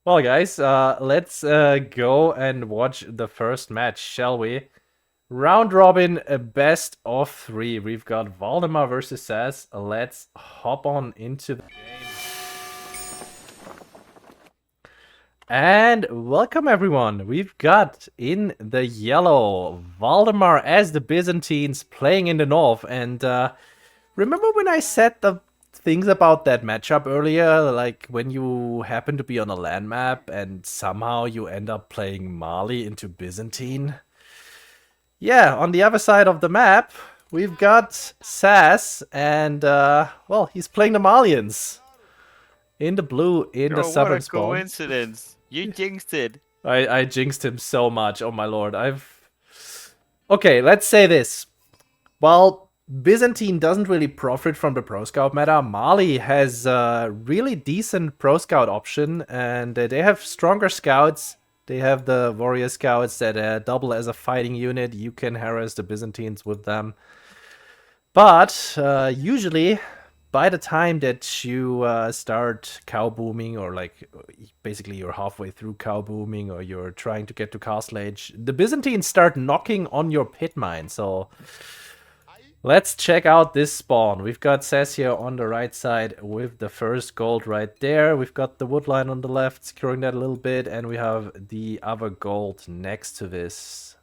Well, guys, let's go and watch the first match, shall we? Round robin, best of three. We've got Valdemar versus SAS. Let's hop on into the game. And welcome everyone. We've got in the yellow Valdemar as the Byzantines playing in the north. And remember when I said the things about that matchup earlier, like when you happen to be on a land map and somehow you end up playing Mali into Byzantine? Yeah, on the other side of the map, we've got SAS, and well, he's playing the Malians in the blue in the Oh, what southern a spawn. coincidence. You jinxed it. I jinxed him so much. Oh my lord, okay, let's say this. While Byzantine doesn't really profit from the Pro Scout meta, Mali has a really decent Pro Scout option, and they have stronger scouts. They have the Warrior Scouts that double as a fighting unit. You can harass the Byzantines with them. But usually, by the time that you start cow booming, or like basically you're halfway through cow booming, or you're trying to get to Castle Age, the Byzantines start knocking on your pit mine. So let's check out this spawn. We've got SAS here on the right side with the first gold right there. We've got the wood line on the left, securing that a little bit, and we have the other gold next to this.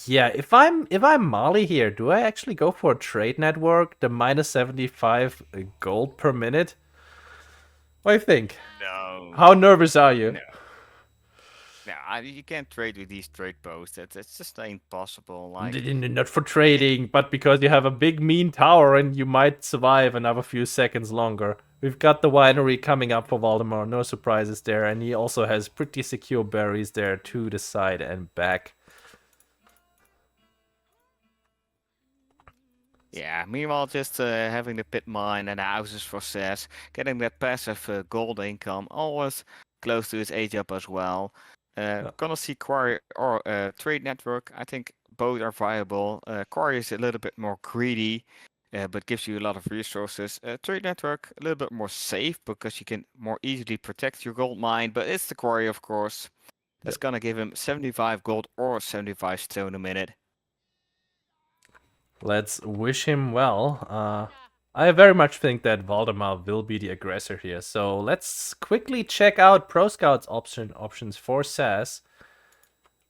Yeah, if I'm Mali here, do I actually go for a trade network? The minus 75 gold per minute? What do you think? No. How nervous are you? No. No, you can't trade with these trade posts. It's just impossible. Like, Not for it, trading, but because you have a big mean tower and you might survive another few seconds longer. We've got the winery coming up for Valdemar, no surprises there, and he also has pretty secure berries there to the side and back. yeah, meanwhile, just having the pit mine and the houses for SAS, getting that passive gold income, always close to his age up as well. Yeah. Gonna see Quarry or Trade Network. I think both are viable. Quarry is a little bit more greedy, but gives you a lot of resources. Trade Network a little bit more safe because you can more easily protect your gold mine. But it's the Quarry, of course. That's gonna give him 75 gold or 75 stone a minute. Let's wish him well. I very much think that Valdemar will be the aggressor here. So let's quickly check out Pro Scouts options for SAS.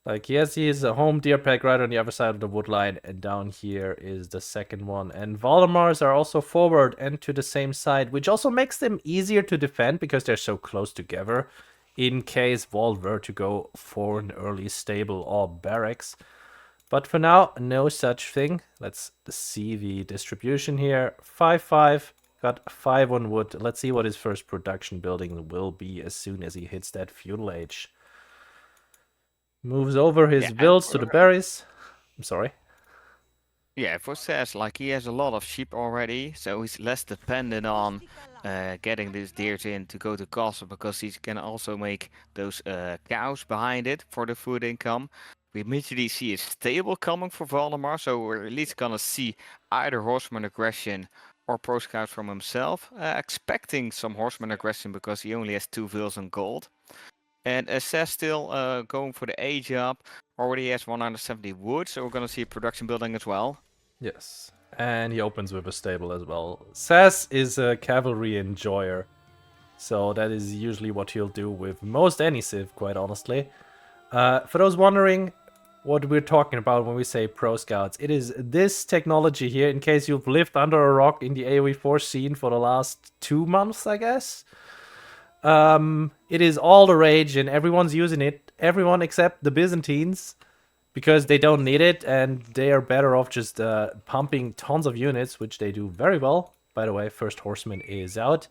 Like, yes, he is a home deer pack right on the other side of the wood line, and down here is the second one. And Valdemars are also forward and to the same side, which also makes them easier to defend because they're so close together in case Vald were to go for an early stable or barracks. But for now, no such thing. Let's see the distribution here. 5-5, got 5 on wood. Let's see what his first production building will be as soon as he hits that feudal age. Moves over his Yeah, vills to the berries. I'm sorry. yeah, for SAS, like he has a lot of sheep already, so he's less dependent on getting these deers in to go to castle because he can also make those cows behind it for the food income. We immediately see a stable coming for Valdemar, so we're at least gonna see either horseman aggression or pro scout from himself. Expecting some horseman aggression because he only has 2 vills and gold. And SAS still going for the age up, already has 170 wood, so we're gonna see a production building as well. Yes. And he opens with a stable as well. SAS is a cavalry enjoyer. So that is usually what he'll do with most any civ, quite honestly. For those wondering what we're talking about when we say Pro Scouts, it is this technology here, in case you've lived under a rock in the AoE4 scene for the last 2 months, I guess. It is all the rage and everyone's using it. Everyone except the Byzantines, because they don't need it and they are better off just pumping tons of units, which they do very well. By the way, first horseman is out.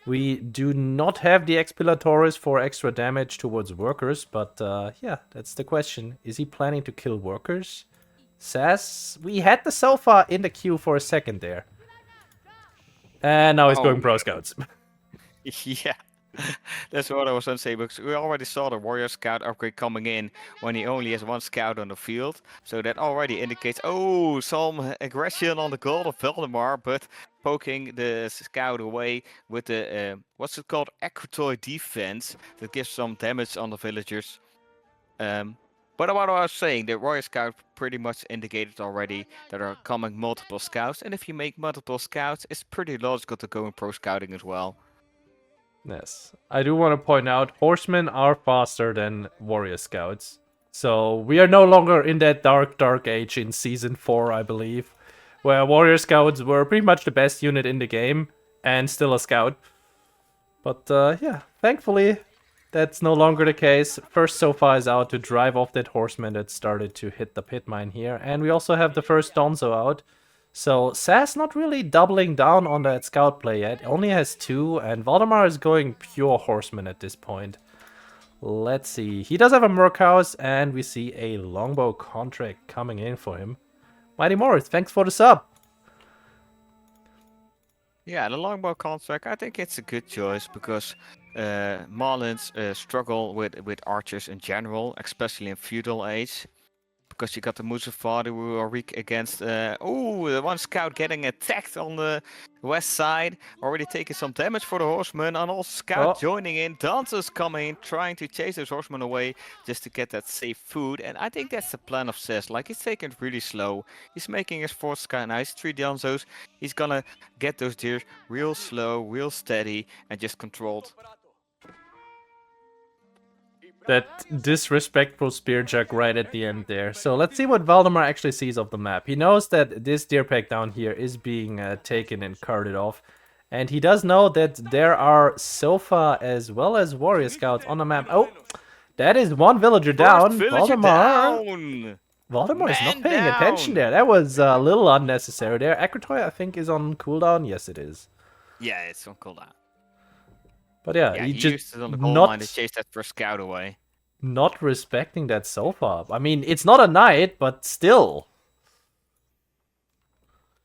We do not have the Expillatores for extra damage towards workers, but yeah, that's the question. Is he planning to kill workers? SAS, we had the Sofa in the queue for a second there. And now he's Oh going Pro Scouts. yeah, that's what I was gonna say because we already saw the warrior scout upgrade coming in when he only has 1 scout on the field. So that already indicates, oh, some aggression on the gold of Valdemar, but poking the scout away with the what's it called, equatory defense that gives some damage on the villagers. But what I was saying, the warrior scout pretty much indicated already that are coming multiple scouts, and if you make multiple scouts, it's pretty logical to go in pro scouting as well. Yes. I do want to point out, horsemen are faster than warrior scouts. So we are no longer in that dark age in Season 4, I believe, where warrior scouts were pretty much the best unit in the game, and still a scout. But yeah, thankfully, that's no longer the case. First Sofa is out to drive off that horseman that started to hit the pit mine here, and we also have the first Donzo out. So SAS not really doubling down on that scout play yet, only has 2, and Valdemar is going pure horseman at this point. Let's see, he does have a Merc House, and we see a longbow contract coming in for him. Mighty Morris, thanks for the sub! Yeah, the longbow contract, I think it's a good choice because Malians struggle with archers in general, especially in feudal age. Because you got the Musafari who are weak against... oh, the one scout getting attacked on the west side. Already taking some damage for the horsemen. And also scout joining in. Dancers coming in, trying to chase those horsemen away just to get that safe food. And I think that's the plan of SAS. Like, he's taking it really slow. He's making his 4th scout now. He's 3 Danzos. He's gonna get those deer real slow, real steady, and just controlled. That disrespectful spear jug right at the end there. So let's see what Valdemar actually sees of the map. He knows that this deer pack down here is being taken and carted off. And he does know that there are Sofa as well as warrior scouts on the map. Oh, that is one villager down. Valdemar is not paying attention there. That was a little unnecessary there. Akratoy, I think, is on cooldown. Yes, it is. Yeah, it's on cooldown. But yeah, he just used it on the gold mine to chase that first scout away. Not respecting that Sofa. I mean, it's not a knight, but still.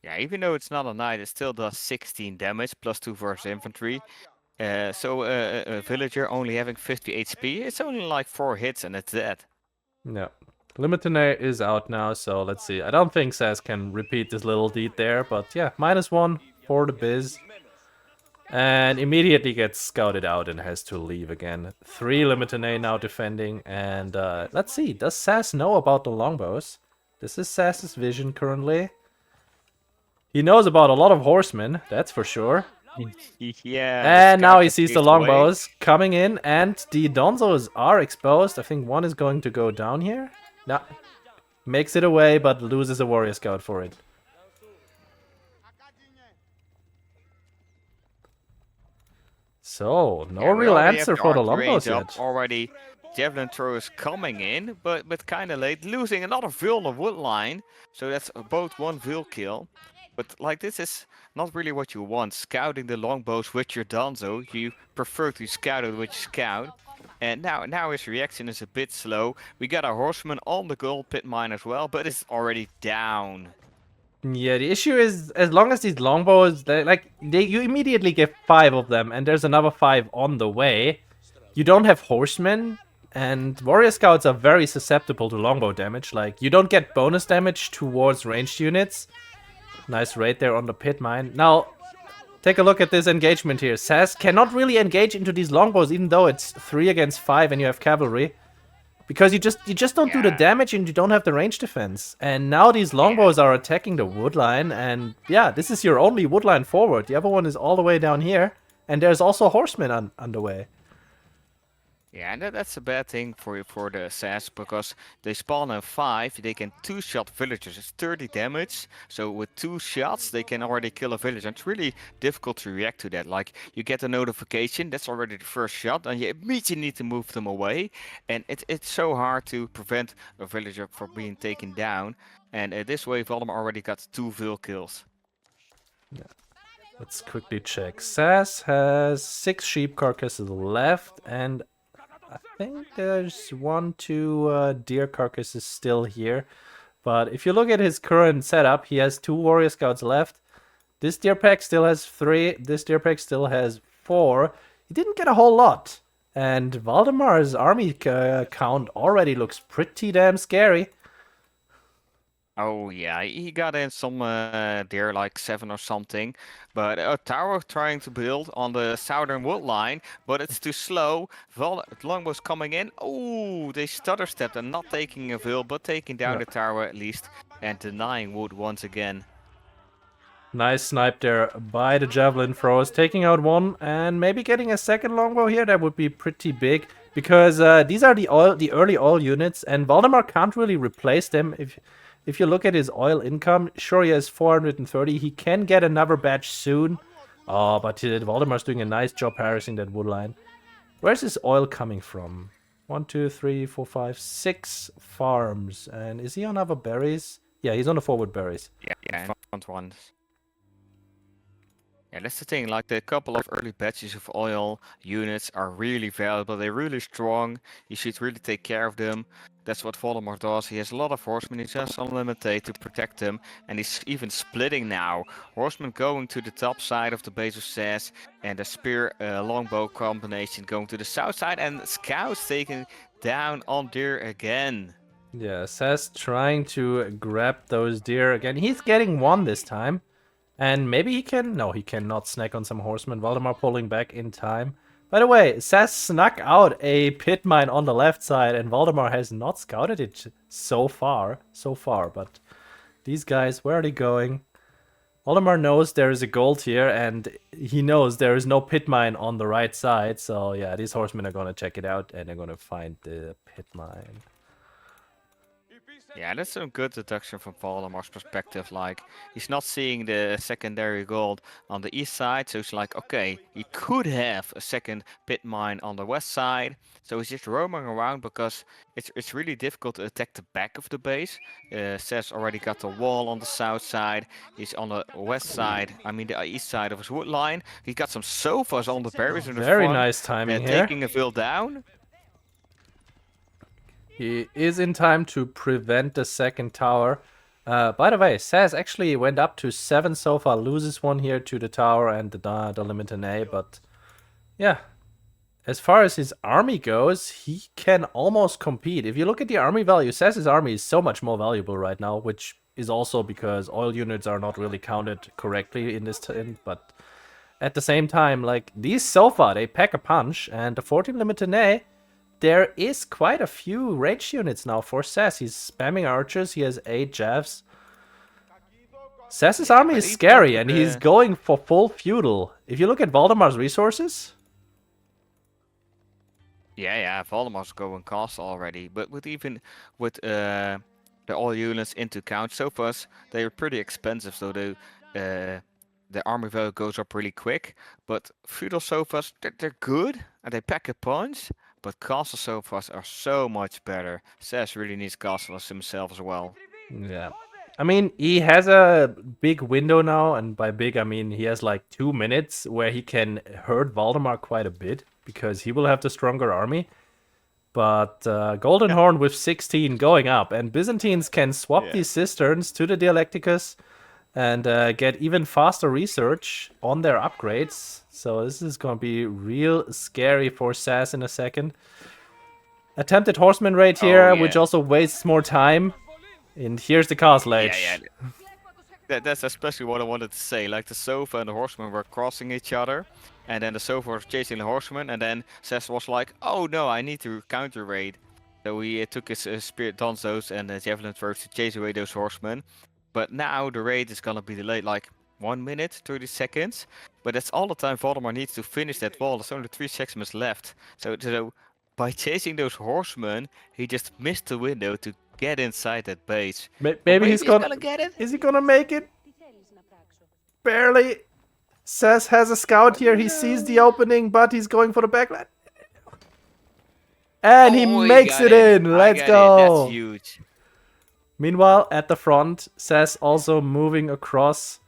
Yeah, even though it's not a knight, it still does 16 damage, plus 2 for his infantry. So a villager only having 50 HP, it's only like 4 hits and it's dead. Yeah. Limitine is out now, so let's see. I don't think SAS can repeat this little deed there, but yeah, -1 for the Biz. And immediately gets scouted out and has to leave again. 3 Limitine now defending, and let's see, does SAS know about the longbows? This is SAS's vision currently. He knows about a lot of horsemen, that's for sure. Yeah. And now he sees the longbows coming in, and the Donzos are exposed. I think one is going to go down here. No, makes it away, but loses a warrior scout for it. So, no real answer for the longbows yet. Already, javelin throwers coming in, but kind of late, losing another Vil on the wood line. So that's both 1 Vil kill. But like, this is not really what you want. Scouting the longbows with your Danzo, you prefer to scout it with your scout. And now his reaction is a bit slow. We got a horseman on the gold pit mine as well, but it's already down. Yeah, the issue is, as long as these longbows, you immediately get 5 of them, and there's another 5 on the way. You don't have horsemen, and warrior scouts are very susceptible to longbow damage. Like, you don't get bonus damage towards ranged units. Nice raid there on the pit mine. Now, take a look at this engagement here. SAS cannot really engage into these longbows, even though it's 3 against 5 and you have cavalry. Because you just don't do the damage and you don't have the range defense. And now these longbows are attacking the wood line, and yeah, this is your only wood line forward. The other one is all the way down here, and there's also horsemen on the way. Yeah, and that's a bad thing for the SAS, because they spawn in 5, they can 2-shot villagers. It's 30 damage, so with 2 shots they can already kill a villager. It's really difficult to react to that. Like, you get a notification, that's already the first shot, and you immediately need to move them away. And it's so hard to prevent a villager from being taken down. And this way Valdemar already got 2 Vil kills. Yeah. Let's quickly check. SAS has 6 sheep carcasses left, and I think there's 1, 2 deer carcasses still here. But if you look at his current setup, he has 2 warrior scouts left. This deer pack still has 3. This deer pack still has 4. He didn't get a whole lot. And Valdemar's army count already looks pretty damn scary. Oh yeah, he got in some deer like 7 or something, but a tower trying to build on the southern wood line, but it's too slow. Longbow's coming in. Oh, they stutter stepped and not taking a veil, but taking down Yeah. the tower at least and denying wood once again. Nice snipe there by the javelin throwers, taking out one and maybe getting a second longbow here. That would be pretty big because these are the early oil units, and Valdemar can't really replace them. If you look at his oil income, sure he has 430. He can get another batch soon. Oh, but Valdemar's doing a nice job harassing that wood line. Where's his oil coming from? 1, 2, 3, 4, 5, 6 farms. And is he on other berries? Yeah, he's on the forward berries. Yeah, front ones. Yeah, that's the thing, like the couple of early batches of oil units are really valuable, they're really strong, you should really take care of them. That's what Valdemar does, he has a lot of horsemen, he has unlimited to protect them, and he's even splitting now. Horsemen going to the top side of the base of SAS, and the spear longbow combination going to the south side, and scouts taking down on deer again. Yeah, SAS trying to grab those deer again. He's getting one this time. And maybe he can... No, he cannot snack on some horsemen. Valdemar pulling back in time. By the way, SAS snuck out a pit mine on the left side, and Valdemar has not scouted it so far. But these guys, where are they going? Valdemar knows there is a gold here, and he knows there is no pit mine on the right side. So yeah, these horsemen are going to check it out, and they're going to find the pit mine. Yeah, that's some good deduction from Valdemar's perspective. Like, he's not seeing the secondary gold on the east side, so he's like, okay, he could have a second pit mine on the west side. So he's just roaming around because it's really difficult to attack the back of the base. Seth's already got the wall on the south side. He's on the west side, I mean the east side of his wood line. He's got some sofas on the berries in the Very front. nice timing here. Taking a veil down. He is in time to prevent the second tower. By the way, SAS actually went up to 7 so far, loses one here to the tower and the limited A, but yeah. As far as his army goes, he can almost compete. If you look at the army value, SAS's army is so much more valuable right now, which is also because oil units are not really counted correctly in this time, but at the same time, like, these so far, they pack a punch, and the 14 limited A, there is quite a few ranged units now for SAS. He's spamming archers. He has 8 javs. SAS's army is scary, and he's going for full feudal. If you look at Valdemar's resources... Yeah, Valdemar's going castle already. But with the all units into count, sofas, they are pretty expensive, so the army value goes up really quick. But feudal sofas, they're good, and they pack a punch. But castle sofas are so much better. SAS really needs castles himself as well. Yeah. I mean, he has a big window now, and by big I mean he has like 2 minutes where he can hurt Valdemar quite a bit, because he will have the stronger army. But Golden Horn with 16 going up, and Byzantines can swap these cisterns to the Dialecticus and get even faster research on their upgrades. So this is going to be real scary for SAS in a second. Attempted horseman raid here, which also wastes more time. And here's the castle age. That's especially what I wanted to say. Like, the sofa and the horseman were crossing each other, and then the sofa was chasing the horseman, and then SAS was like, oh no, I need to counter raid. So he took his spirit danzos and javelin throws to chase away those horsemen. But now the raid is gonna be delayed like 1 minute, 30 seconds. But that's all the time Valdemar needs to finish that wall. There's only 3 seconds left. So by chasing those horsemen, he just missed the window to get inside that base. Maybe he's gonna get it. Is he gonna make it? Barely. SAS has a scout here. He sees the opening, but he's going for the backline. And he makes it in. Let's go. That's huge. Meanwhile, at the front, SAS also moving across.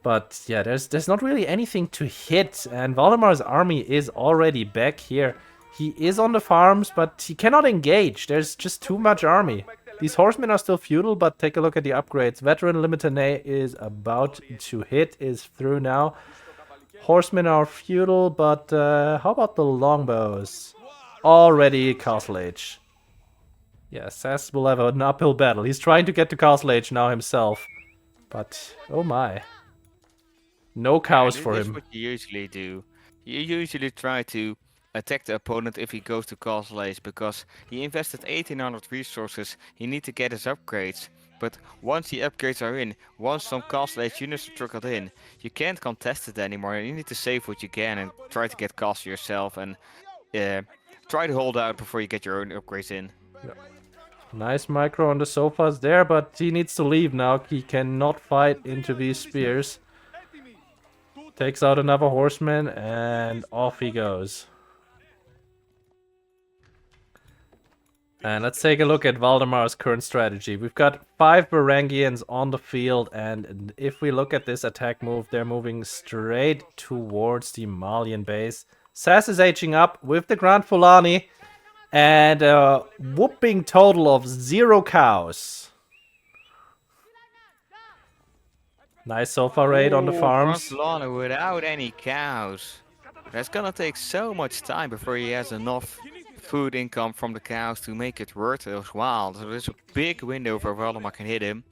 But yeah, there's not really anything to hit. And Valdemar's army is already back here. He is on the farms, but he cannot engage. There's just too much army. These horsemen are still feudal, but take a look at the upgrades. Veteran limited A is about to hit, is through now. Horsemen are feudal, but how about the longbows? Already castle age. Yeah, SAS will have an uphill battle. He's trying to get to Castle Age now himself. But, oh my. No Yeah, cows for this is him. what you usually do. You usually try to attack the opponent if he goes to Castle Age because he invested 1800 resources. He need to get his upgrades. But once the upgrades are in, once some Castle Age units are trickled in, you can't contest it anymore. You need to save what you can and try to get castle yourself and try to hold out before you get your own upgrades in. Yeah. Nice micro on the sofas there, but he needs to leave now. He cannot fight into these spears. Takes out another horseman and off he goes. And let's take a look at Valdemar's current strategy. We've got 5 Varangians on the field, and if we look at this attack move, they're moving straight towards the Malian base. SAS is aging up with the Grand Fulani, and a whooping total of 0 cows. Nice sofa raid on the farms. Grand without any cows. That's gonna take so much time before he has enough food income from the cows to make it worth his while. So there's a big window where Valdemar can hit him.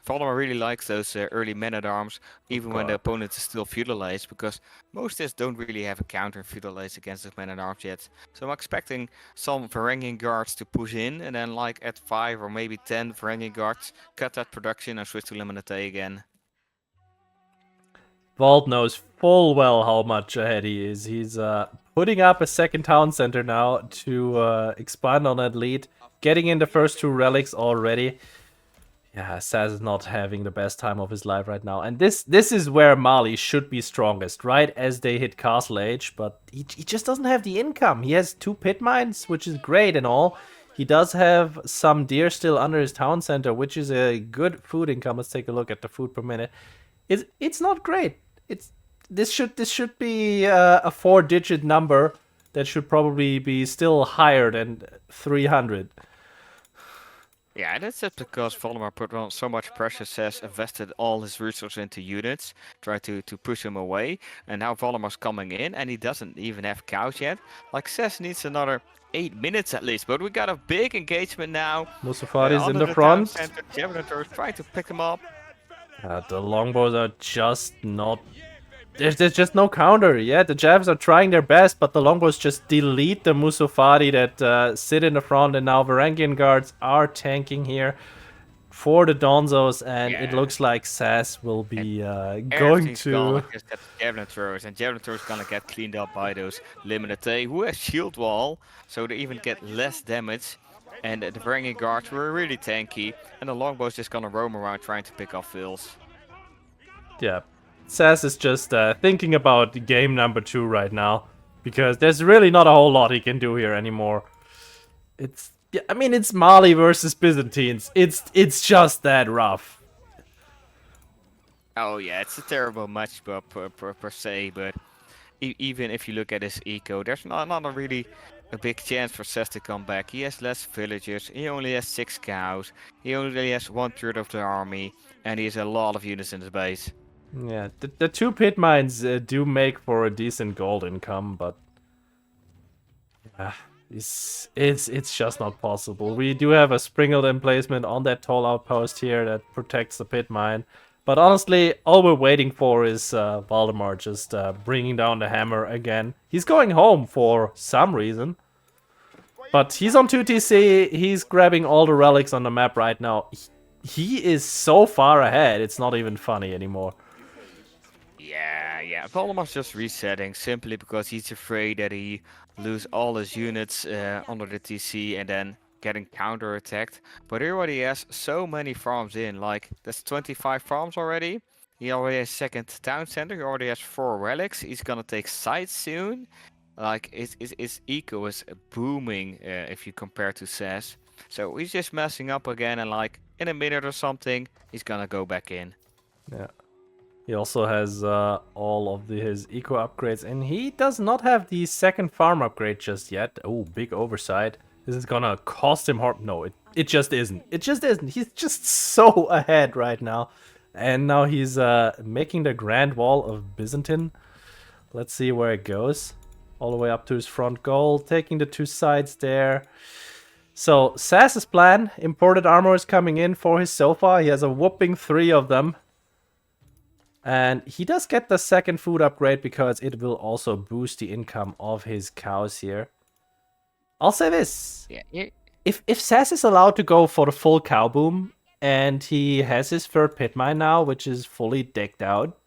Valdemar really likes those early men-at-arms, even when the opponent is still feudalized, because most tests don't really have a counter feudalized against the men-at-arms yet. So I'm expecting some Varangian guards to push in, and then like at 5 or maybe 10 Varangian guards, cut that production and switch to Lemonade again. Vald knows full well how much ahead he is. He's putting up a second town center now to expand on that lead. Getting in the first 2 relics already. Yeah, SAS is not having the best time of his life right now. And this is where Mali should be strongest, right as they hit Castle Age. But he just doesn't have the income. He has 2 pit mines, which is great and all. He does have some deer still under his town center, which is a good food income. Let's take a look at the food per minute. It's not great. This should be a 4-digit number that should probably be still higher than 300. Yeah, that's just because Valdemar put on so much pressure, SAS invested all his resources into units, tried to push him away, and now Valdemar's coming in, and he doesn't even have cows yet. Like, SAS needs another 8 minutes at least, but we got a big engagement now. Musafari's in the front. Javelinators trying to pick him up. The longbows are just not... There's just no counter. Yeah, the Javs are trying their best, but the longbows just delete the Musafari that sit in the front, and now Varangian guards are tanking here for the Donzos, and it looks like SAS will be going to... Just get Javelinators, and Javelinators gonna get cleaned up by those Lemonade, who has shield wall, so they even get less damage. And the Varangian guards were really tanky, and the longbow's just gonna roam around trying to pick off fills. Yeah, SAS is just thinking about game number 2 right now, because there's really not a whole lot he can do here anymore. I mean, it's Mali versus Byzantines. It's just that rough. Oh yeah, it's a terrible match per se, but even if you look at his eco, there's not a really a big chance for SAS to come back. He has less villagers, he only has 6 cows, he only has 1/3 of the army, and he has a lot of units in his base. Yeah, the 2 pit mines do make for a decent gold income, but it's just not possible. We do have a sprinkled emplacement on that tall outpost here that protects the pit mine. But honestly, all we're waiting for is Valdemar just bringing down the hammer again. He's going home for some reason. But he's on 2TC, he's grabbing all the relics on the map right now. He is so far ahead, it's not even funny anymore. Yeah, Valdemar's just resetting simply because he's afraid that he lose all his units under the TC and then getting counter-attacked. But he already has so many farms in, like that's 25 farms already. He already has 2nd town center, he already has 4 relics, he's gonna take sites soon. Like his eco is booming if you compare to SAS. So he's just messing up again, and like in a minute or something, he's gonna go back in. Yeah. He also has all of his eco upgrades, and he does not have the 2nd farm upgrade just yet. Oh, big oversight. This is gonna cost him hard. No, it just isn't. It just isn't. He's just so ahead right now. And now he's making the Grand Wall of Byzantine. Let's see where it goes. All the way up to his front goal, taking the 2 sides there. So SAS' plan, imported armor is coming in for his sofa. He has a whopping 3 of them. And he does get the second food upgrade because it will also boost the income of his cows here. I'll say this. Yeah, If SAS is allowed to go for the full cow boom, and he has his third pit mine now, which is fully decked out,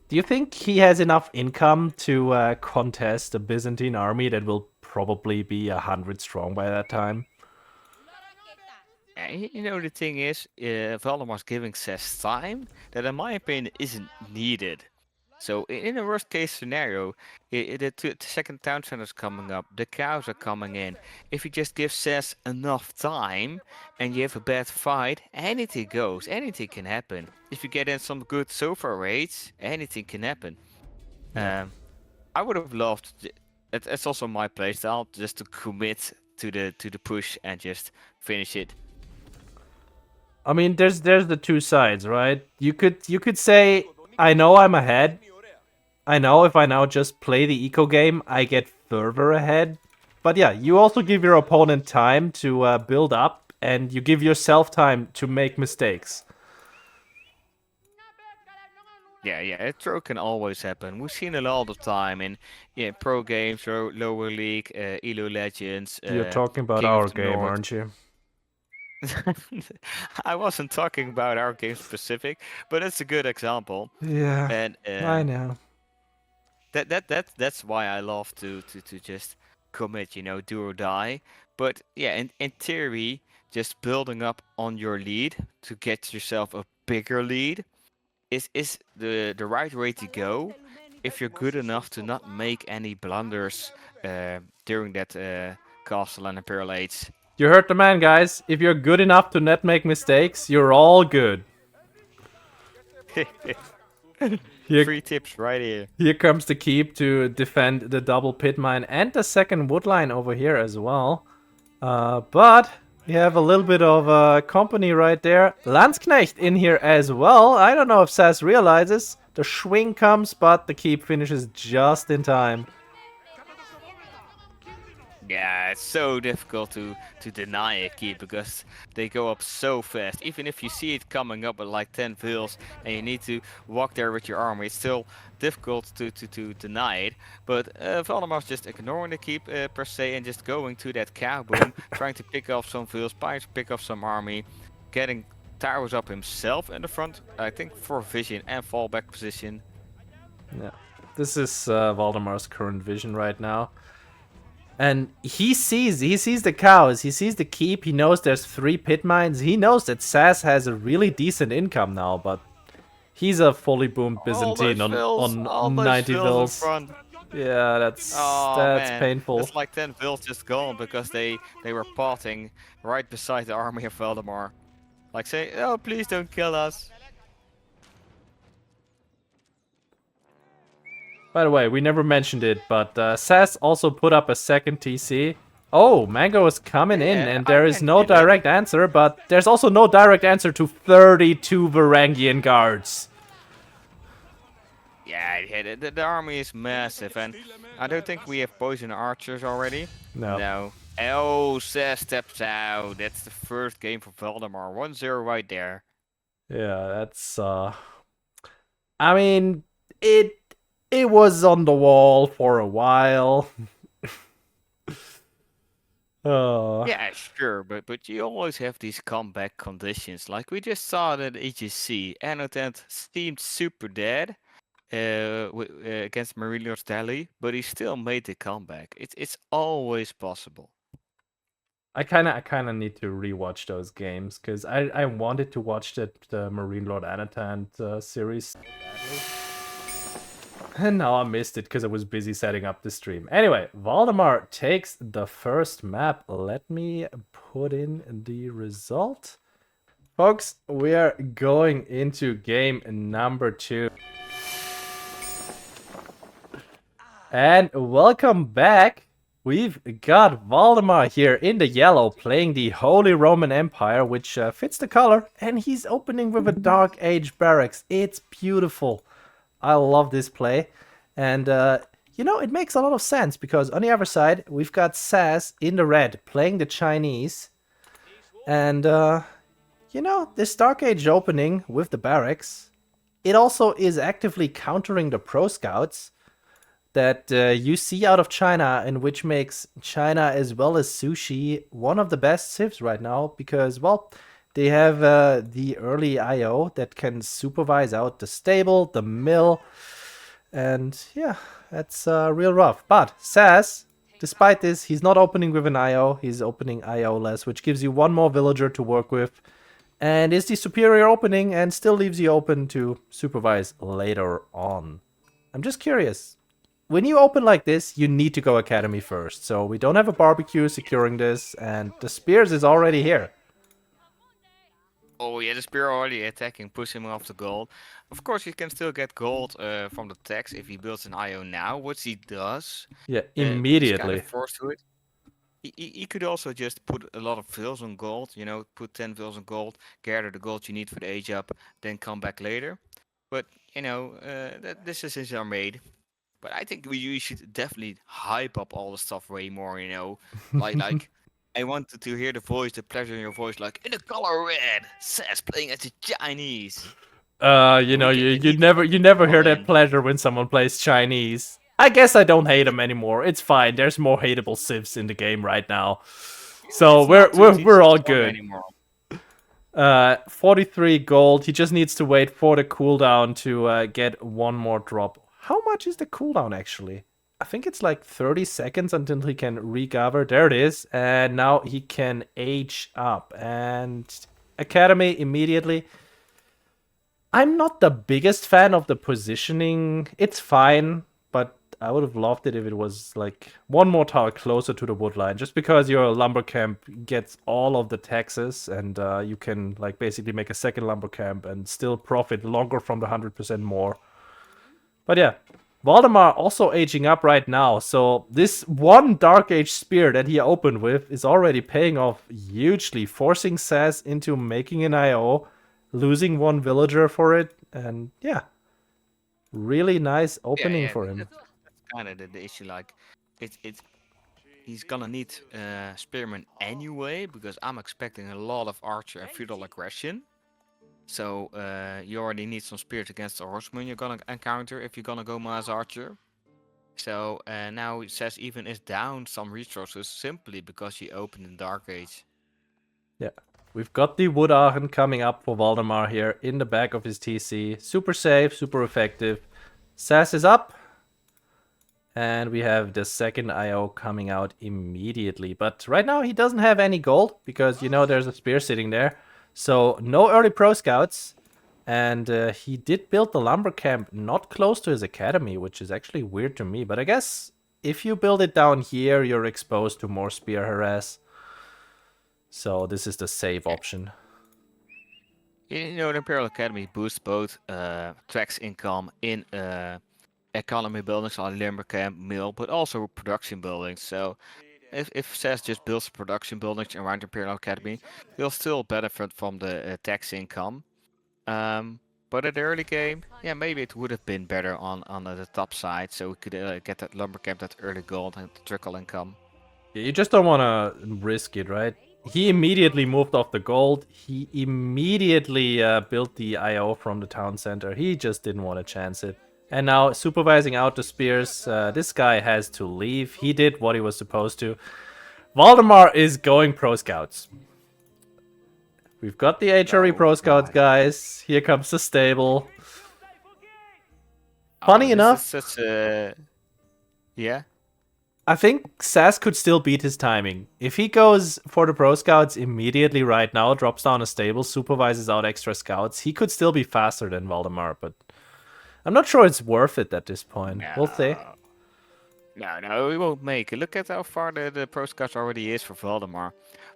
do you think he has enough income to contest a Byzantine army that will probably be 100 strong by that time? You know, the thing is, Valdemar's giving SAS time that, in my opinion, isn't needed. So, in a worst case scenario, the second town center is coming up, the cows are coming in. If you just give SAS enough time and you have a bad fight, anything goes, anything can happen. If you get in some good sofa raids, anything can happen. Yeah. I would have loved. It's also my playstyle just to commit to the push and just finish it. I mean, there's the two sides, right? You could say, I know I'm ahead. I know if I now just play the eco game, I get further ahead. But yeah, you also give your opponent time to build up, and you give yourself time to make mistakes. Yeah, a throw can always happen. We've seen it all the time in pro games, lower league, Elo Legends, You're talking about King of our the game, North. aren't you? I wasn't talking about our game specific, but it's a good example. Yeah, And I know. that's why I love to just commit, do or die. But yeah, in theory, just building up on your lead to get yourself a bigger lead is the right way to go if you're good enough to not make any blunders during that castle and imperial age. You heard the man, guys. If you're good enough to not make mistakes, you're all good. Here, Free tips right here. here comes the keep to defend the double pit mine and the second wood line over here as well. But we have a little bit of company right there. Landsknecht in here as well. I don't know if SAS realizes. The swing comes, but the keep finishes just in time. Yeah, it's so difficult to deny a keep because they go up so fast. Even if you see it coming up at like 10 vills and you need to walk there with your army, it's still difficult to deny it. But Valdemar's just ignoring the keep per se and just going to that cow boom, trying to pick off some vills, trying to pick off some army, getting towers up himself in the front, I think for vision and fallback position. Yeah, this is Valdemar's current vision right now. And he sees the cows, he sees the keep, he knows there's 3 pit mines, he knows that SAS has a really decent income now, but he's a fully boomed Byzantine on 90 vills. Yeah, that's Man, painful. it's like 10 vills just gone because they were potting right beside the army of Valdemar. Like say, oh please don't kill us. By the way, we never mentioned it, but SAS also put up a second TC. Oh, Mango is coming in, and there is no direct answer, but there's also no direct answer to 32 Varangian guards. Yeah, the army is massive, and I don't think we have poison archers already. No. Oh, SAS steps out. That's the first game for Valdemar. 1-0 right there. Yeah, that's I mean, it was on the wall for a while. Oh. Yeah, sure, but you always have these comeback conditions. Like we just saw that EGC, Annotant seemed super dead against Marilios Delhi, but he still made the comeback. It's always possible. I kind of need to rewatch those games because I wanted to watch the Marine Lord Annotant series. And now I missed it because I was busy setting up the stream. Anyway, Valdemar takes the first map. Let me put in the result. Folks, we are going into game number 2. And welcome back. We've got Valdemar here in the yellow playing the Holy Roman Empire, which fits the color. And he's opening with a Dark Age barracks. It's beautiful. I love this play. And you know, it makes a lot of sense because on the other side, we've got SAS in the red playing the Chinese. And, you know, this Dark Age opening with the barracks, it also is actively countering the Pro Scouts that you see out of China, and which makes China as well as Sushi one of the best civs right now because, well, they have the early IO that can supervise out the stable, the mill, and yeah, that's real rough. But SAS, despite this, he's not opening with an IO, he's opening IO less, which gives you one more villager to work with, and is the superior opening and still leaves you open to supervise later on. I'm just curious. When you open like this, you need to go Academy first. So we don't have a barbecue securing this, and the Spears is already here. Oh yeah, the spear already attacking, pushing him off the gold. Of course, he can still get gold from the tax if he builds an IO now, which he does. Yeah, But he's kind of immediately. forced to it. He could also just put a lot of vills on gold, you know, put 10 vills on gold, gather the gold you need for the age up, then come back later. But, you know, that decisions are made. But I think we should definitely hype up all the stuff way more, you know. Like I wanted to hear the voice, the pleasure in your voice, like in the color red, says playing as the Chinese. You And know, we you, get the you heat never you never hear all that in. pleasure when someone plays Chinese. I guess I don't hate him anymore. It's fine. There's more hateable civs in the game right now. So It's not we're all 2T61 good. anymore. 43 gold. He just needs to wait for the cooldown to get one more drop. How much is the cooldown actually? I think it's like 30 seconds until he can recover. There it is. And now he can age up. And Academy immediately. I'm not the biggest fan of the positioning. It's fine, but I would have loved it if it was like one more tower closer to the wood line, just because your lumber camp gets all of the taxes, and you can like basically make a second lumber camp and still profit longer from the 100% more. But yeah, Valdemar also aging up right now, so this one Dark Age spear that he opened with is already paying off hugely, forcing SAS into making an IO, losing one villager for it, and yeah, really nice Yeah, opening yeah, for him. that's kind of the issue. Like, it's he's gonna need spearmen anyway because I'm expecting a lot of archer and feudal aggression. So you already need some spears against the horsemen you're gonna encounter if you're gonna go Maz Archer. So now it says even is down some resources simply because he opened in Dark Age. Yeah. We've got the Wood Aachen coming up for Valdemar here in the back of his TC. Super safe, super effective. SAS is up. And we have the second IO coming out immediately. But right now he doesn't have any gold because, you know, there's a spear sitting there. So no early pro scouts. And he did build the lumber camp not close to his academy, which is actually weird to me. But I guess if you build it down here, you're exposed to more spear harass. So this is the safe option. You know, the Imperial Academy boosts both tax income in economy buildings like lumber camp, mill, but also production buildings. So if SAS just builds production buildings around Imperial Academy, he'll still benefit from the tax income. But at the early game, yeah, maybe it would have been better on the top side, so we could get that lumber camp, that early gold, and trickle income. You just don't want to risk it, right? He immediately moved off the gold. He immediately built the IO from the town center. He just didn't want to chance it. And now, supervising out the spears, this guy has to leave. He did what he was supposed to. Valdemar is going pro scouts. We've got the HRE pro scouts, guys. Here comes the stable. Funny enough, This is such a... Yeah? I think SAS could still beat his timing. If he goes for the pro scouts immediately right now, drops down a stable, supervises out extra scouts, he could still be faster than Valdemar, but I'm not sure it's worth it at this point. We'll see. No, we won't make it. Look at how far the pro scouts already is for Valdemar.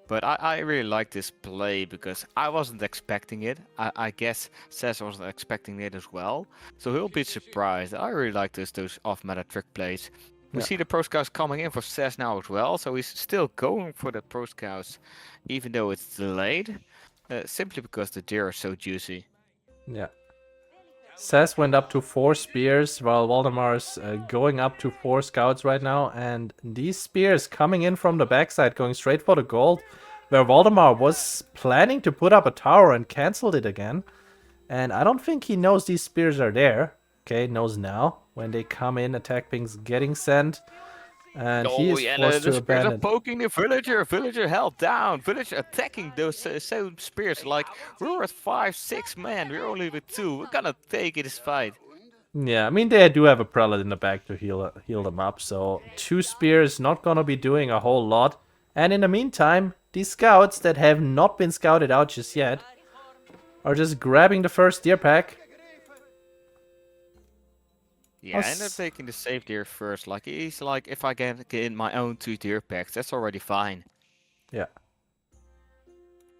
But I really like this play because I wasn't expecting it. I guess SAS wasn't expecting it as well. So he'll be surprised. I really like those off-meta trick plays. We Yeah. see the pro scouts coming in for SAS now as well. So he's still going for the pro scouts even though it's delayed. Simply because the deer is so juicy. Yeah. SAS went up to 4 spears, while Valdemar's going up to 4 scouts right now. And these spears coming in from the backside, going straight for the gold, where Valdemar was planning to put up a tower and canceled it again. And I don't think he knows these spears are there. Okay, knows now. When they come in, attack pings getting sent. And he Oh is yeah, forced the to spears are abandon. poking the villager. Villager held down. Villager attacking those same spears. Like, we were at 5, 6 men. We're only with 2. We're gonna take this fight. Yeah, I mean, they do have a prelate in the back to heal them up, so 2 spears not gonna be doing a whole lot. And in the meantime, these scouts that have not been scouted out just yet are just grabbing the first deer pack. Yeah, I ended up taking the safe deer first. Like, he's like, if I get in my own 2 deer packs, that's already fine. Yeah.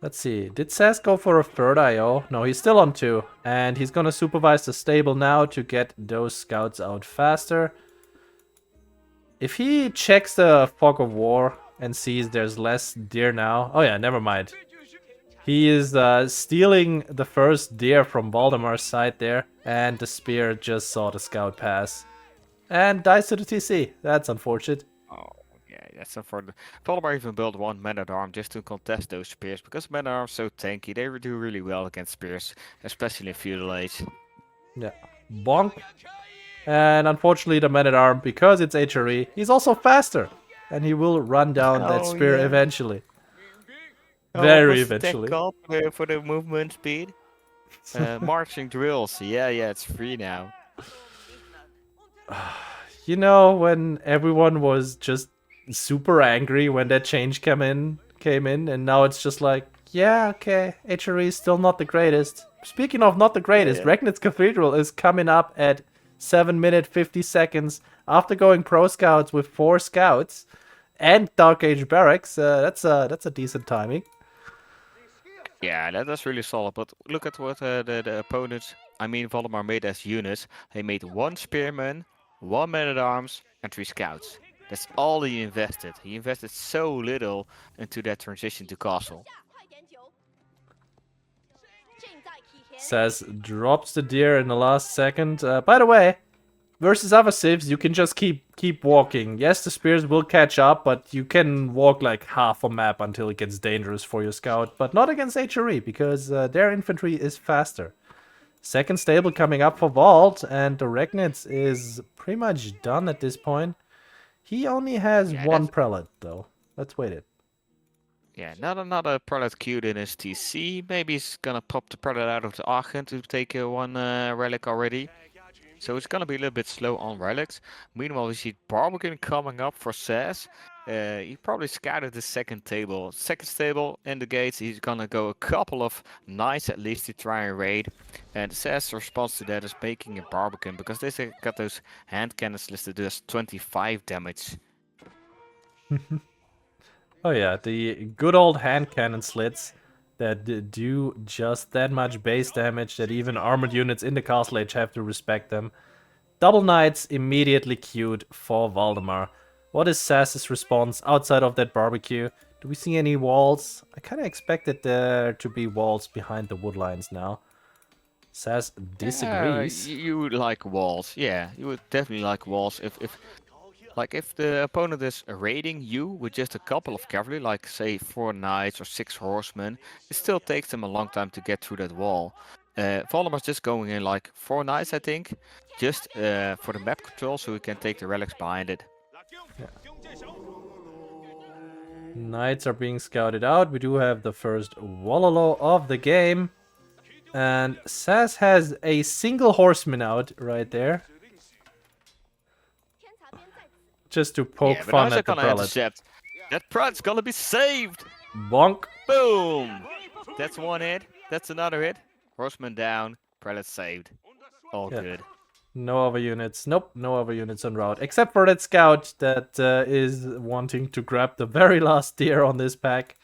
Let's see. Did SAS go for a third IO? No, he's still on 2. And he's gonna supervise the stable now to get those scouts out faster. If he checks the fog of war and sees there's less deer now... Oh yeah, never mind. He is stealing the first deer from Valdemar's side there. And the spear just saw the scout pass. And dies to the TC. That's unfortunate. Oh, yeah, that's unfortunate. Valdemar even built 1 man-at-arm just to contest those spears, because men-at-arms are so tanky, they do really well against spears, especially in feudal age. Yeah. Bonk. And unfortunately the man-at-arm, because it's HRE, he's also faster. And he will run down that spear eventually. Very eventually. Tech up for the movement speed. Marching drills. Yeah, it's free now. You know, when everyone was just super angry when that change came in, and now it's just like, yeah, okay, HRE is still not the greatest. Speaking of not the greatest, Regnitz Cathedral is coming up at 7 minutes 50 seconds after going pro scouts with 4 scouts and Dark Age barracks. That's a decent timing. Yeah, that's really solid. But look at what the opponents, I mean, Valdemar made as units. They made 1 spearman, 1 man-at-arms, and 3 scouts. That's all he invested. He invested so little into that transition to castle. SAS drops the deer in the last second. By the way, versus other civs, you can just keep walking. Yes, the spears will catch up, but you can walk like half a map until it gets dangerous for your scout. But not against HRE, because their infantry is faster. Second stable coming up for Vault, and the Regnitz is pretty much done at this point. He only has 1 prelate, though. Let's wait it. Yeah, not another prelate queued in his TC. Maybe he's gonna pop the prelate out of the Aachen to take 1 relic already. So it's gonna be a little bit slow on relics. Meanwhile, we see Barbican coming up for SAS. He probably scouted the second table. Second stable in the gates. He's gonna go a couple of knights at least to try and raid. And SAS response to that is making a Barbican, because they got those hand cannons listed as 25 damage. Oh yeah, the good old hand cannon slits that do just that much base damage that even armored units in the castle age have to respect them. Double knights immediately queued for Valdemar. What is SAS's response outside of that barbecue? Do we see any walls? I kind of expected there to be walls behind the wood lines now. SAS disagrees. You would like walls. Yeah, you would definitely like walls if the opponent is raiding you with just a couple of cavalry, like say 4 knights or 6 horsemen, it still takes them a long time to get through that wall. Valdemar's just going in like 4 knights, I think, just for the map control, so we can take the relics behind it. Yeah. Knights are being scouted out. We do have the first Wallalo of the game. And SAS has a single horseman out right there. Just to poke fun at the prelate. That prelate's gonna be saved! Bonk. Boom! That's 1 hit. That's another hit. Horseman down. Prelate saved. All good. No other units. Nope, no other units en route. Except for that scout that is wanting to grab the very last deer on this pack.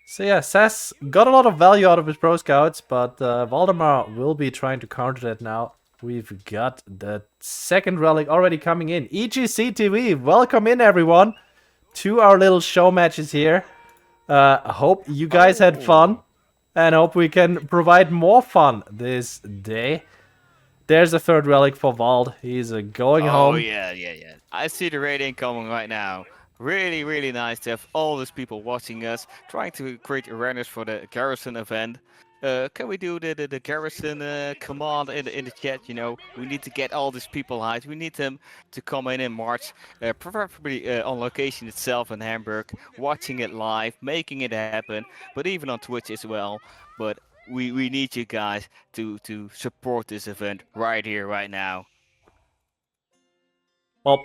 So yeah, SAS got a lot of value out of his pro scouts, but Valdemar will be trying to counter that now. We've got the second relic already coming in. EGC TV, welcome in everyone to our little show matches here. I hope you guys had fun, and hope we can provide more fun this day. there's a third relic for Vald. He's going Oh home. yeah, yeah, yeah. I see the rating coming right now. Really, really nice to have all these people watching us, trying to create awareness for the Garrison event. Can we do the Garrison command in the chat? You know, we need to get all these people hyped. We need them to come in March, preferably on location itself in Hamburg, watching it live, making it happen, but even on Twitch as well. But we need you guys to support this event right here, right now. Well,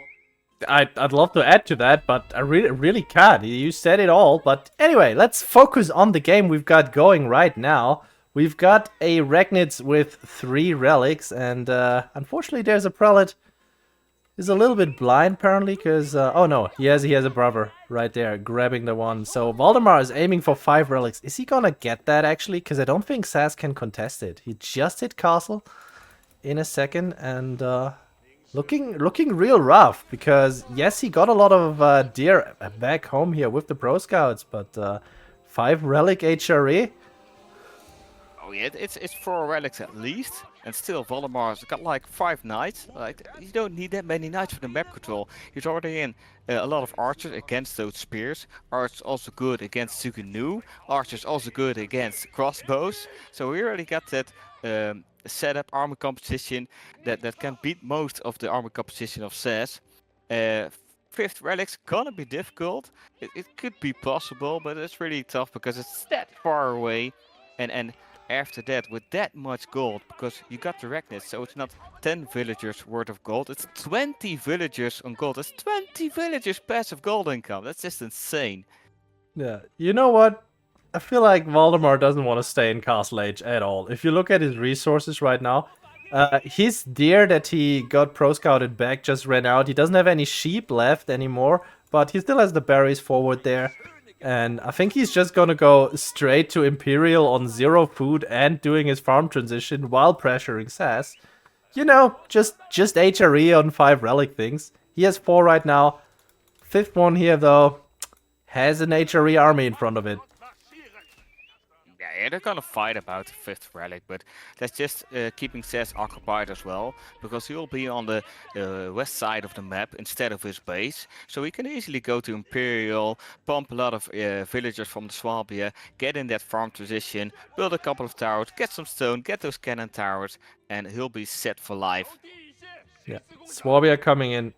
I'd love to add to that, but I really can't. You said it all. But anyway, let's focus on the game we've got going right now. We've got a Regnitz with 3 relics, and unfortunately there's a prelate. Is a little bit blind apparently, because oh no, he has a brother right there grabbing the one. So Valdemar is aiming for 5 relics. Is he gonna get that actually? Because I don't think SAS can contest it. He just hit castle in a second, and looking real rough, because yes, he got a lot of deer back home here with the pro scouts, but 5 relic HRE. Oh yeah, it's 4 relics at least, and still Valdemar's got like 5 knights. Like you don't need that many knights for the map control. He's already in a lot of archers against those spears. Archers also good against Suganu. Archers also good against crossbows. So we already got that setup armor composition that can beat most of the armor composition of SAS. 5th relic's gonna be difficult. It could be possible, but it's really tough because it's that far away, and after that, with that much gold, because you got the Regnitz, so it's not 10 villagers worth of gold, it's 20 villagers on gold. That's 20 villagers passive gold income. That's just insane. Yeah, you know what? I feel like Valdemar doesn't want to stay in Castle Age at all. If you look at his resources right now, his deer that he got pro scouted back just ran out. He doesn't have any sheep left anymore, but he still has the berries forward there. And I think he's just gonna go straight to Imperial on 0 food and doing his farm transition while pressuring SAS. You know, just HRE on 5 relic things. He has 4 right now. 5th one here though has an HRE army in front of it. Yeah, they're gonna fight about the 5th relic, but that's just keeping SAS occupied as well, because he'll be on the west side of the map instead of his base, so he can easily go to Imperial, pump a lot of villagers from the Swabia, get in that farm position, build a couple of towers, get some stone, get those cannon towers, and he'll be set for life. Yeah, Swabia coming in.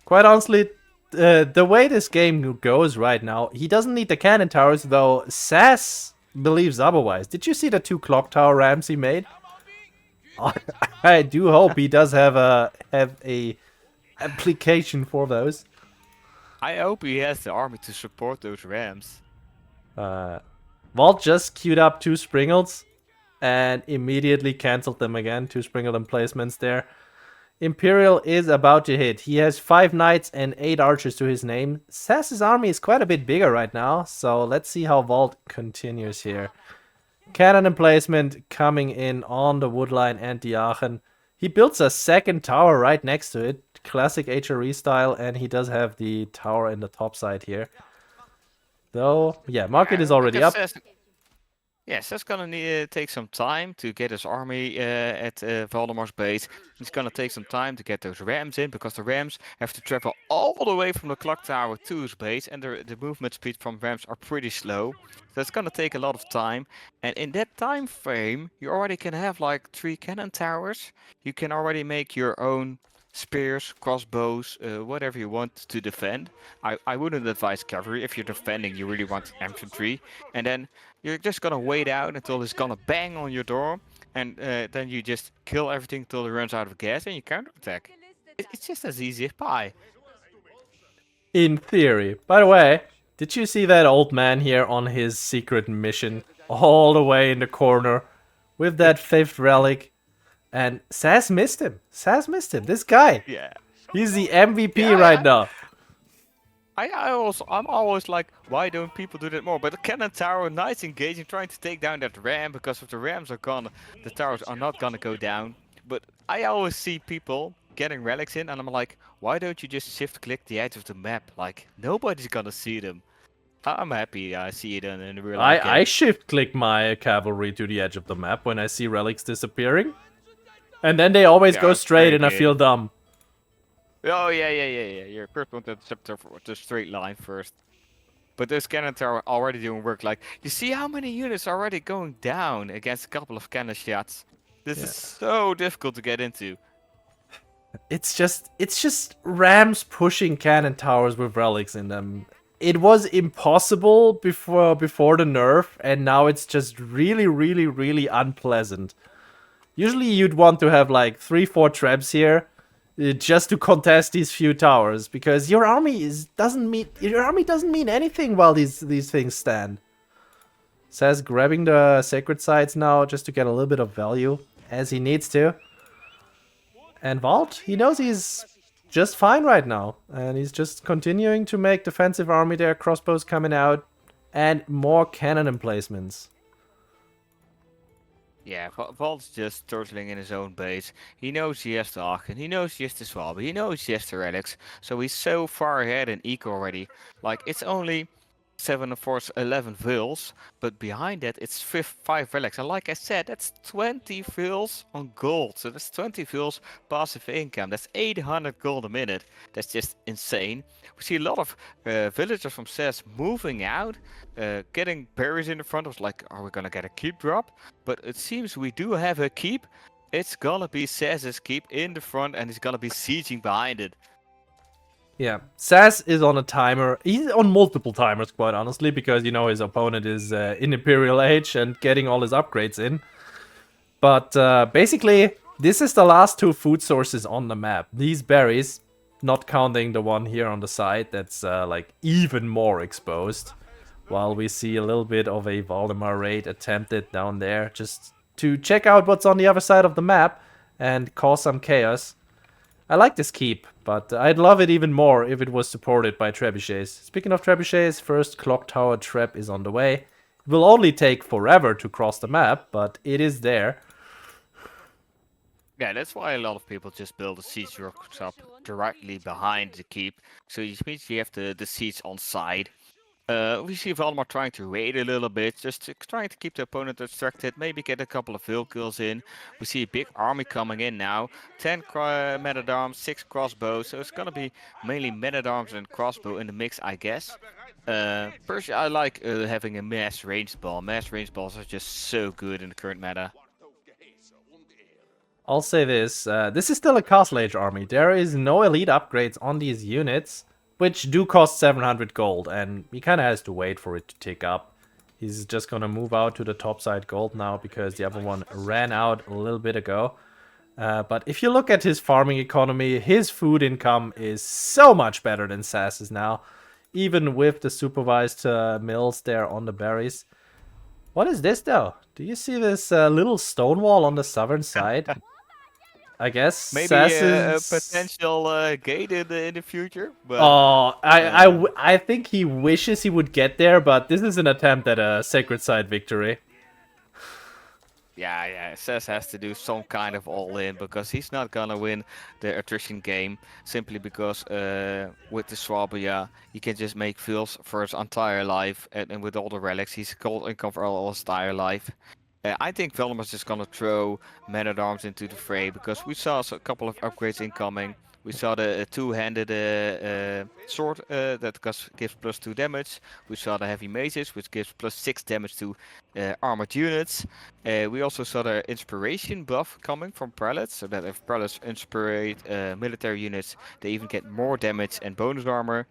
Quite honestly, the way this game goes right now, he doesn't need the cannon towers, though SAS believes otherwise. Did you see the 2 clock tower rams he made? I do hope he does have a application for those. I hope he has the army to support those rams. Vault just queued up 2 Springles and immediately cancelled them again. 2 Springle emplacements there. Imperial is about to hit. He has 5 knights and 8 archers to his name. SAS's army is quite a bit bigger right now, so let's see how Vault continues here. Cannon emplacement coming in on the woodline and the Aachen. He builds a 2nd tower right next to it, classic HRE style, and he does have the tower in the top side here. Though, yeah, market is already up. Yes, that's gonna need take some time to get his army at Valdemar's base. It's gonna take some time to get those rams in, because the rams have to travel all the way from the clock tower to his base, and the movement speed from rams are pretty slow. So it's gonna take a lot of time. And in that time frame, you already can have like 3 cannon towers. You can already make your own spears, crossbows, whatever you want to defend. I wouldn't advise cavalry. If you're defending, you really want infantry. And then you're just gonna wait out until it's gonna bang on your door, and then you just kill everything until it runs out of gas, and you counterattack. It's just as easy as pie. In theory. By the way, did you see that old man here on his secret mission? All the way in the corner with that 5th relic. And SAS missed him. SAS missed him. This guy. Yeah. He's the MVP right now. I'm always like, why don't people do that more? But the cannon tower, nice engaging, trying to take down that ram, because if the rams are gone, the towers are not gonna go down. But I always see people getting relics in, and I'm like, why don't you just shift click the edge of the map? Like, nobody's gonna see them. I'm happy I see it in the real life game. I shift click my cavalry to the edge of the map when I see relics disappearing. And then they always go Yeah, straight very and I good. feel dumb. Oh yeah. You're first one to intercept the straight line first. But those cannons are already doing work. Like, you see how many units are already going down against a couple of cannon shots. This is Yeah. so difficult to get into. It's just rams pushing cannon towers with relics in them. It was impossible before the nerf, and now it's just really unpleasant. Usually you'd want to have like 3-4 traps here just to contest these few towers because your army doesn't mean anything while these things stand. Says grabbing the sacred sites now just to get a little bit of value as he needs to. And Vault, he knows he's just fine right now. And he's just continuing to make defensive army there, crossbows coming out, and more cannon emplacements. Yeah, Val's just turtling in his own base. He knows he has the Aachen, he knows he has the Schwalbe, he knows he has the relics. So he's so far ahead in eco already. Like, it's only 7 of force 11 vills, but behind that it's 5 relics. And like I said, that's 20 vills on gold. So that's 20 vills passive income. That's 800 gold a minute. That's just insane. We see a lot of villagers from SAS moving out, getting berries in the front. I was like, are we gonna get a keep drop? But it seems we do have a keep. It's gonna be SAS's keep in the front, and he's gonna be sieging behind it. Yeah, SAS is on a timer. He's on multiple timers, quite honestly, because, you know, his opponent is in Imperial Age and getting all his upgrades in. But basically, this is the last 2 food sources on the map. These berries, not counting the one here on the side that's like even more exposed. While we see a little bit of a Valdemar raid attempted down there, just to check out what's on the other side of the map and cause some chaos. I like this keep, but I'd love it even more if it was supported by trebuchets. Speaking of trebuchets, first clock tower trap is on the way. It will only take forever to cross the map, but it is there. Yeah, that's why a lot of people just build a siege workshop directly behind the keep. So it means you have the siege on side. We see Valdemar trying to raid a little bit, just trying to keep the opponent distracted, maybe get a couple of vill kills in. We see a big army coming in now, 10 men-at-arms, 6 crossbows, so it's gonna be mainly men-at-arms and crossbow in the mix, I guess. Personally, I like having a mass range ball. Mass range balls are just so good in the current meta. I'll say this, this is still a Castle Age army. There is no elite upgrades on these units, which do cost 700 gold, and he kind of has to wait for it to tick up. He's just gonna move out to the top side gold now because the other one ran out a little bit ago. But if you look at his farming economy, his food income is so much better than SAS's now. Even with the supervised mills there on the berries. What is this though? Do you see this little stone wall on the southern side? I guess Maybe SAS a is... potential gate in the future, but Oh, um, I think he wishes he would get there, but this is an attempt at a sacred side victory. yeah, SAS has to do some kind of all-in because he's not gonna win the attrition game simply because with the Swabia he can just make fills for his entire life, and with all the relics he's gold income for all his entire life. I think Veldemar's just gonna throw men-at-arms into the fray because we saw a couple of upgrades incoming. We saw the two-handed sword that gives +2 damage. We saw the heavy maces, which gives +6 damage to armored units. We also saw the inspiration buff coming from prelates, so that if prelates inspire military units, they even get more damage and bonus armor.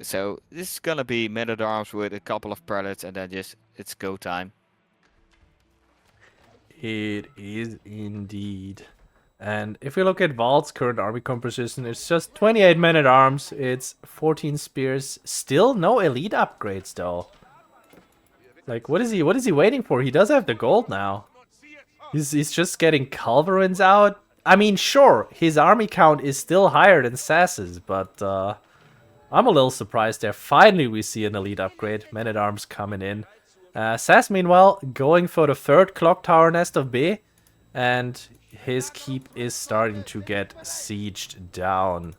So this is gonna be men-at-arms with a couple of prelates, and then just it's go time. It is indeed. And if we look at Valt's current army composition, it's just 28 men at arms, it's 14 spears, still no elite upgrades though. Like, what is he waiting for? He does have the gold now. He's just getting culverins out. I mean, sure, his army count is still higher than SAS's, but I'm a little surprised there. Finally, we see an elite upgrade. Men at arms coming in. SAS, meanwhile, going for the 3rd clock tower nest of B, and his keep is starting to get sieged down.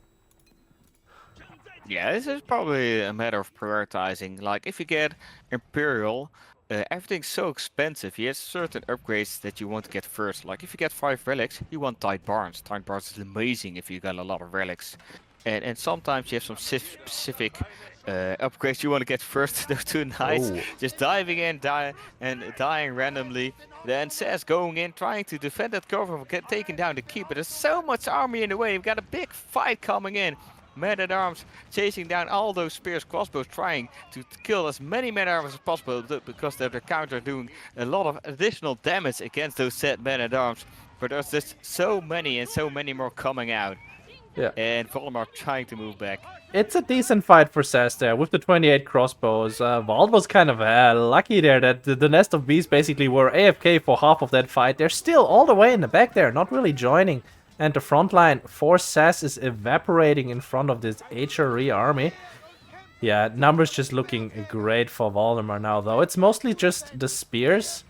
Yeah, this is probably a matter of prioritizing. Like, if you get Imperial, everything's so expensive. He has certain upgrades that you want to get first. Like if you get 5 relics, you want Tight Barns. Tight Barns is amazing if you got a lot of relics. And sometimes you have some specific upgrades you want to get first. Those 2 knights Oh. just diving in, dying randomly. Then SAS going in, trying to defend that cover, taking down the keep. But there's so much army in the way. We've got a big fight coming in. Men-at-arms chasing down all those spears, crossbows, trying to kill as many men-at-arms as possible because their counter doing a lot of additional damage against those set men-at-arms. But there's just so many and so many more coming out. Yeah. And Valdemar trying to move back. It's a decent fight for SAS there with the 28 crossbows. Vald was kind of lucky there that the Nest of Bees basically were AFK for half of that fight. They're still all the way in the back there, not really joining. And the front line for SAS is evaporating in front of this HRE army. Yeah, numbers just looking great for Valdemar now, though. It's mostly just the spears.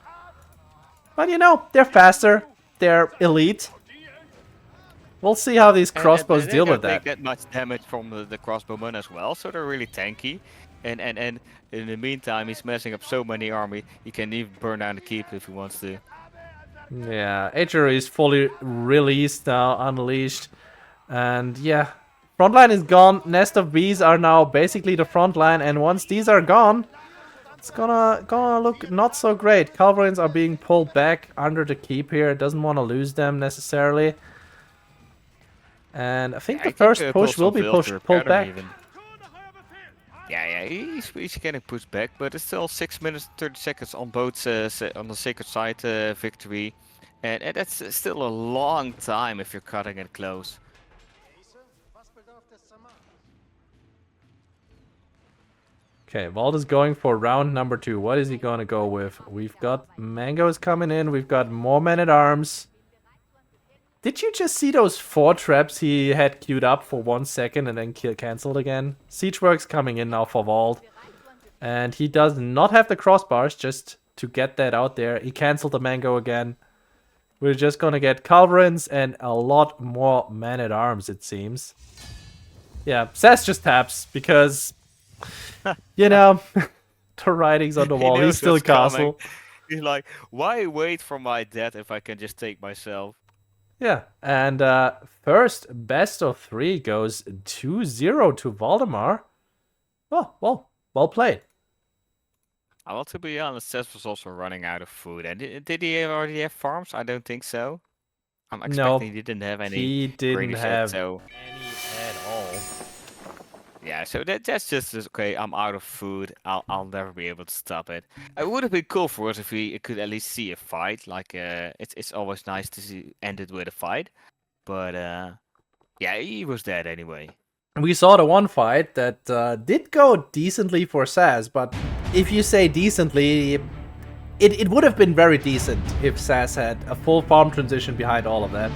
But you know, they're faster. They're elite. We'll see how these crossbows deal with that. They don't take that much damage from the crossbowmen as well, so they're really tanky. And in the meantime, he's messing up so many army, he can even burn down the keep if he wants to. Yeah, HRE is fully released now, unleashed. And yeah, frontline is gone. Nest of Bees are now basically the front line, and once these are gone, it's gonna look not so great. Culverins are being pulled back under the keep here. Doesn't want to lose them necessarily. And I think the first push will be pulled back. Even. Yeah, he's getting pushed back, but it's still 6 minutes 30 seconds on both on the Sacred Side victory, and that's still a long time if you're cutting it close. Okay, Vald is going for round number 2. What is he going to go with? We've got mangoes coming in. We've got more men-at-arms. Did you just see those 4 traps he had queued up for 1 second and then cancelled again? Siegeworks coming in now for Vald. And he does not have the crossbars, just to get that out there. He cancelled the mango again. We're just going to get Culverins and a lot more men-at-arms, it seems. Yeah, SAS just taps because, you know, the writing's on the wall. He's still castle. He's like, why wait for my death if I can just take myself? Yeah, and first best of 3 goes 2-0 to Valdemar. Oh, well played. Well, to be honest, Seth was also running out of food. And did he already have farms? I don't think so. I'm expecting he didn't have any. He didn't have any at all. Yeah, so that's just okay. I'm out of food. I'll never be able to stop it. It would have been cool for us if we could at least see a fight. Like it's always nice to see ended with a fight. But yeah, he was dead anyway. We saw the one fight that did go decently for SAS, but if you say decently, it would have been very decent if SAS had a full farm transition behind all of that.